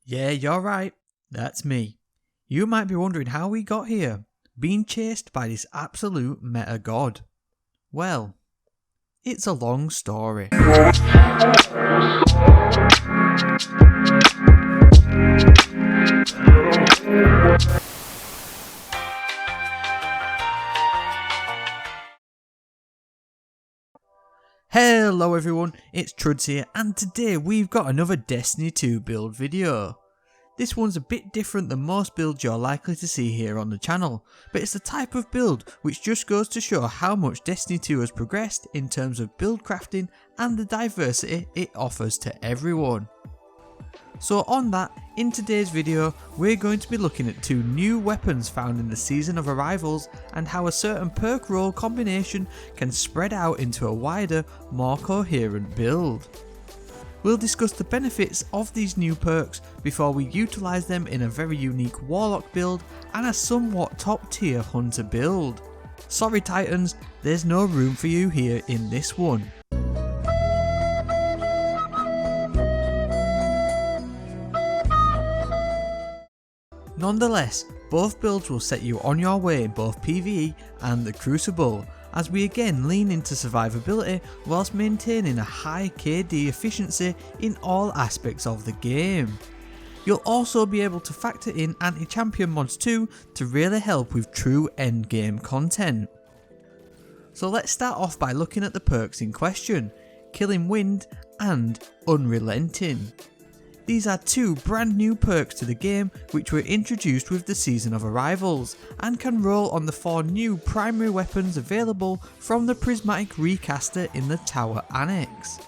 Yeah, you're right. That's me. You might be wondering how we got here, being chased by this absolute meta god. Well, it's a long story. Hello everyone, it's Truds here, and today we've got another Destiny 2 build video. This one's a bit different than most builds you're likely to see here on the channel, but it's the type of build which just goes to show how much Destiny 2 has progressed in terms of build crafting and the diversity it offers to everyone. So on that, in today's video we're going to be looking at two new weapons found in the Season of Arrivals and how a certain perk roll combination can spread out into a wider, more coherent build. We'll discuss the benefits of these new perks before we utilise them in a very unique Warlock build and a somewhat top tier Hunter build. Sorry Titans, there's no room for you here in this one. Nonetheless, both builds will set you on your way in both PvE and the Crucible, as we again lean into survivability whilst maintaining a high KD efficiency in all aspects of the game. You'll also be able to factor in anti-champion mods too to really help with true endgame content. So let's start off by looking at the perks in question, Killing Wind and Unrelenting. These are two brand new perks to the game which were introduced with the Season of Arrivals and can roll on the four new primary weapons available from the Prismatic Recaster in the Tower Annex.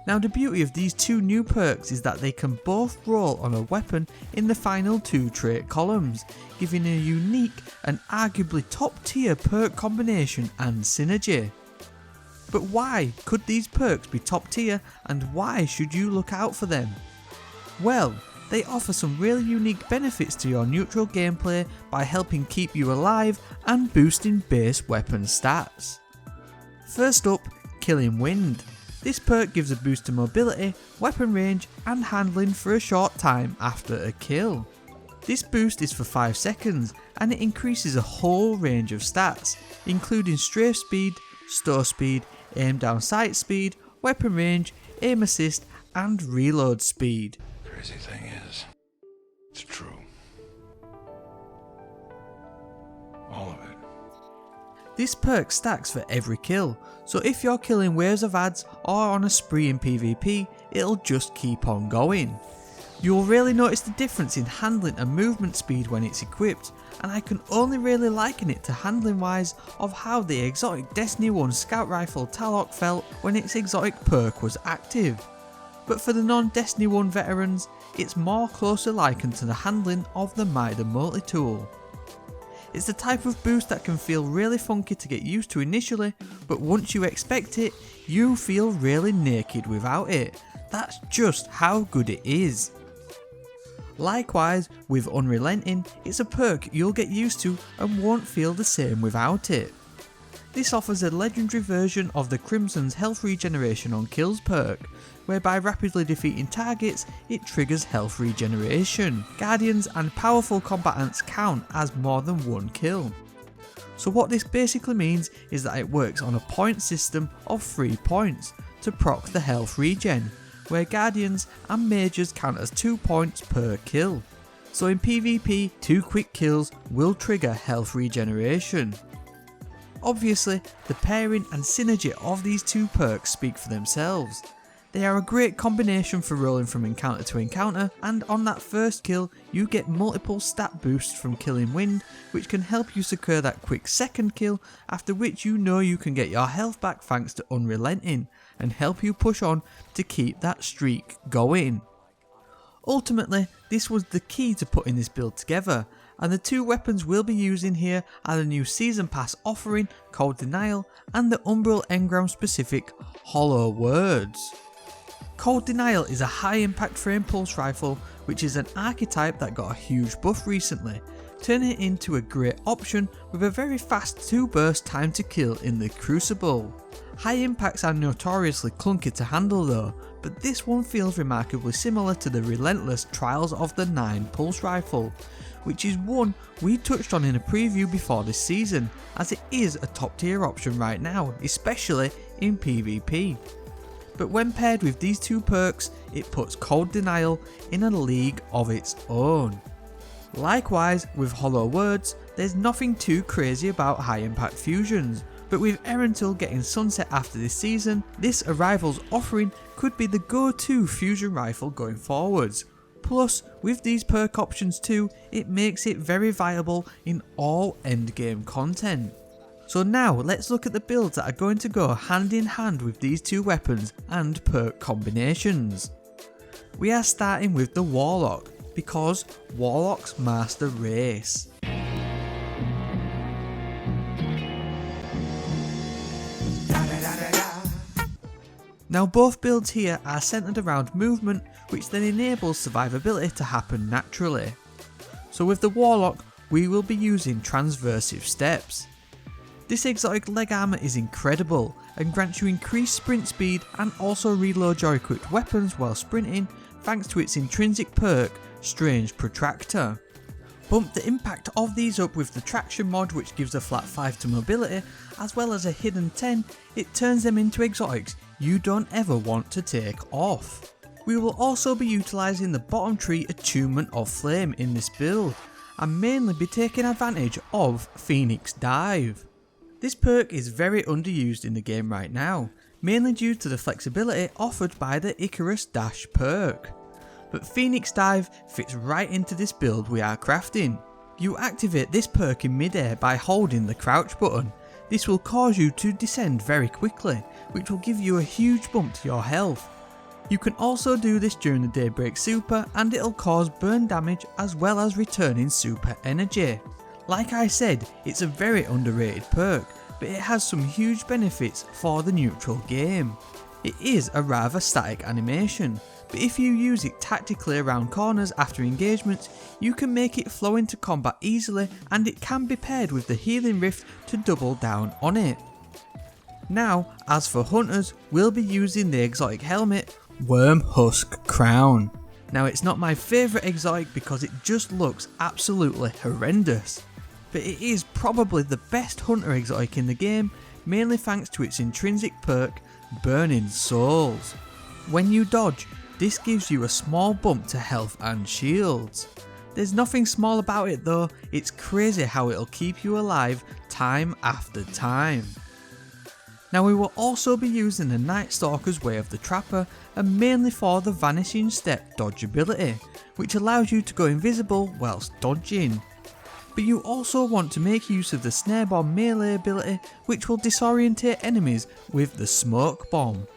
Now the beauty of these two new perks is that they can both roll on a weapon in the final two trait columns, giving a unique and arguably top tier perk combination and synergy. But why could these perks be top tier and why should you look out for them? Well, they offer some really unique benefits to your neutral gameplay by helping keep you alive and boosting base weapon stats. First up, Killing Wind. This perk gives a boost to mobility, weapon range and handling for a short time after a kill. This boost is for 5 seconds and it increases a whole range of stats, including strafe speed, stow speed, aim down sight speed, weapon range, aim assist and reload speed. Crazy thing is, it's true. All of it. This perk stacks for every kill, so if you're killing waves of adds or on a spree in PvP, it'll just keep on going. You'll really notice the difference in handling and movement speed when it's equipped, and I can only really liken it to handling wise of how the exotic Destiny 1 Scout Rifle Talok felt when its exotic perk was active. But for the non-Destiny 1 veterans, it's more closely likened to the handling of the Mida multi-tool. It's the type of boost that can feel really funky to get used to initially, but once you expect it, you feel really naked without it. That's just how good it is. Likewise, with Unrelenting, it's a perk you'll get used to and won't feel the same without it. This offers a legendary version of the Crimson's health regeneration on kills perk, whereby rapidly defeating targets it triggers health regeneration. Guardians and powerful combatants count as more than one kill. So what this basically means is that it works on a point system of 3 points to proc the health regen, where Guardians and Mages count as 2 points per kill. So in PvP, 2 quick kills will trigger health regeneration. Obviously, the pairing and synergy of these two perks speak for themselves. They are a great combination for rolling from encounter to encounter, and on that first kill you get multiple stat boosts from Killing Wind which can help you secure that quick second kill, after which you know you can get your health back thanks to Unrelenting and help you push on to keep that streak going. Ultimately, this was the key to putting this build together, and the two weapons we'll be using here are the new Season Pass offering Cold Denial and the Umbral Engram specific Hollow Words. Cold Denial is a high impact frame pulse rifle which is an archetype that got a huge buff recently, turning it into a great option with a very fast 2 burst time to kill in the Crucible. High impacts are notoriously clunky to handle though, but this one feels remarkably similar to the relentless Trials of the Nine pulse rifle, which is one we touched on in a preview before this season, as it is a top tier option right now, especially in PvP. But when paired with these two perks, it puts Cold Denial in a league of its own. Likewise with Hollow Words, there's nothing too crazy about high impact fusions, but with Erentil getting sunset after this season, this Arrival's offering could be the go-to fusion rifle going forwards. Plus, with these perk options too, it makes it very viable in all endgame content. So now let's look at the builds that are going to go hand in hand with these two weapons and perk combinations. We are starting with the Warlock, because Warlocks master race. Now both builds here are centered around movement, which then enables survivability to happen naturally. So with the Warlock, we will be using transversive steps. This exotic leg armor is incredible and grants you increased sprint speed and also reload your equipped weapons while sprinting thanks to its intrinsic perk, Strange Protractor. Bump the impact of these up with the traction mod, which gives a flat 5 to mobility, as well as a hidden 10, it turns them into exotics you don't ever want to take off. We will also be utilising the bottom tree attunement of flame in this build, and mainly be taking advantage of Phoenix Dive. This perk is very underused in the game right now, mainly due to the flexibility offered by the Icarus Dash perk. But Phoenix Dive fits right into this build we are crafting. You activate this perk in midair by holding the crouch button. This will cause you to descend very quickly, which will give you a huge bump to your health. You can also do this during the Daybreak Super and it'll cause burn damage as well as returning super energy. Like I said, it's a very underrated perk, but it has some huge benefits for the neutral game. It is a rather static animation, but if you use it tactically around corners after engagements, you can make it flow into combat easily, and it can be paired with the Healing Rift to double down on it. Now, as for hunters, we'll be using the exotic helmet, Worm Husk Crown. Now it's not my favourite exotic because it just looks absolutely horrendous, but it is probably the best hunter exotic in the game, mainly thanks to its intrinsic perk, Burning Souls. When you dodge, this gives you a small bump to health and shields. There's nothing small about it though, it's crazy how it'll keep you alive time after time. Now we will also be using the Night Stalker's Way of the Trapper, and mainly for the Vanishing Step dodge ability, which allows you to go invisible whilst dodging. But you also want to make use of the Snare Bomb melee ability, which will disorientate enemies with the Smoke Bomb.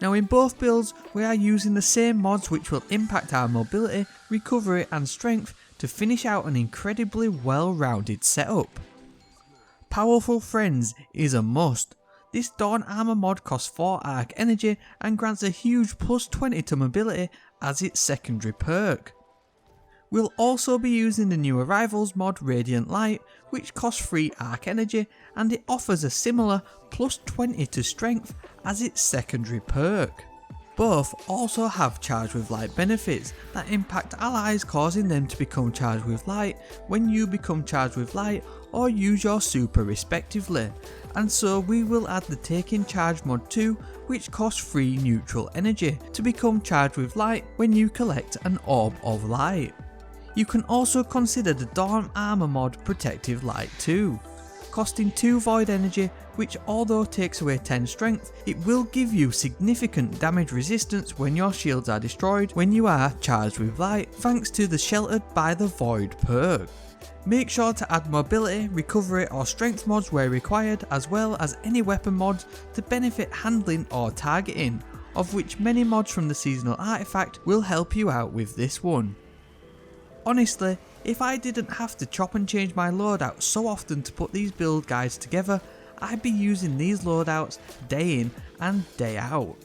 Now in both builds we are using the same mods which will impact our mobility, recovery and strength to finish out an incredibly well-rounded setup. Powerful Friends is a must. This Dawn Armor mod costs 4 arc energy and grants a huge plus 20 to mobility as its secondary perk. We'll also be using the new Arrivals mod Radiant Light, which costs 3 arc energy, and it offers a similar plus 20 to strength as its secondary perk. Both also have Charged with Light benefits that impact allies, causing them to become charged with light when you become charged with light or use your super respectively, and so we will add the Taking Charge mod too, which costs 3 neutral energy to become charged with light when you collect an Orb of Light. You can also consider the Dawn Armor mod Protective Light too, costing 2 void energy, which although takes away 10 strength, it will give you significant damage resistance when your shields are destroyed when you are charged with light, thanks to the Sheltered by the Void perk. Make sure to add mobility, recovery or strength mods where required, as well as any weapon mods to benefit handling or targeting, of which many mods from the seasonal artifact will help you out with this one. Honestly, if I didn't have to chop and change my loadout so often to put these build guides together, I'd be using these loadouts day in and day out.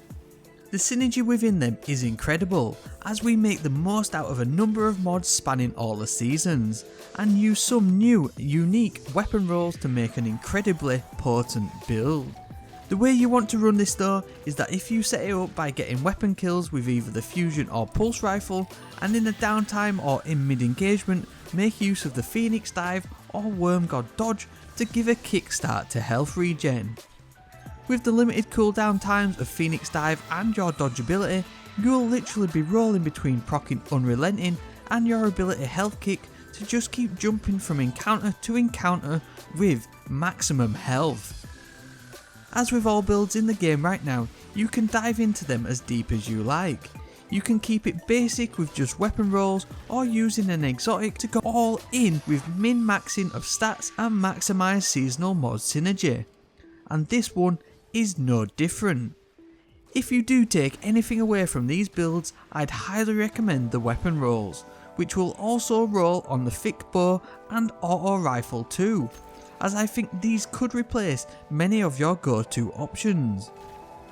The synergy within them is incredible, as we make the most out of a number of mods spanning all the seasons, and use some new, unique weapon rolls to make an incredibly potent build. The way you want to run this though is that if you set it up by getting weapon kills with either the fusion or pulse rifle, and in the downtime or in mid engagement make use of the Phoenix dive or Worm God dodge to give a kickstart to health regen. With the limited cooldown times of Phoenix dive and your dodge ability, you'll literally be rolling between proccing Unrelenting and your ability health kick to just keep jumping from encounter to encounter with maximum health. As with all builds in the game right now, you can dive into them as deep as you like. You can keep it basic with just weapon rolls or using an exotic to go all in with min-maxing of stats and maximise seasonal mod synergy. And this one is no different. If you do take anything away from these builds, I'd highly recommend the weapon rolls, which will also roll on the thick bow and auto rifle too, as I think these could replace many of your go-to options.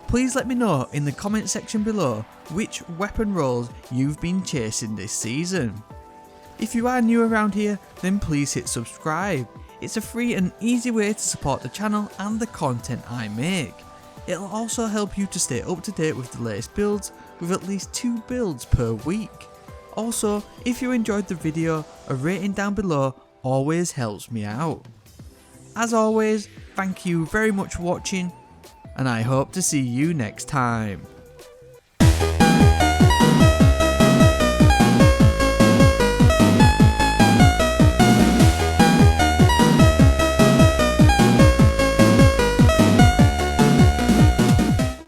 Please let me know in the comment section below which weapon rolls you've been chasing this season. If you are new around here, then please hit subscribe. It's a free and easy way to support the channel and the content I make. It'll also help you to stay up to date with the latest builds, with at least 2 builds per week. Also, if you enjoyed the video, a rating down below always helps me out. As always, thank you very much for watching, and I hope to see you next time.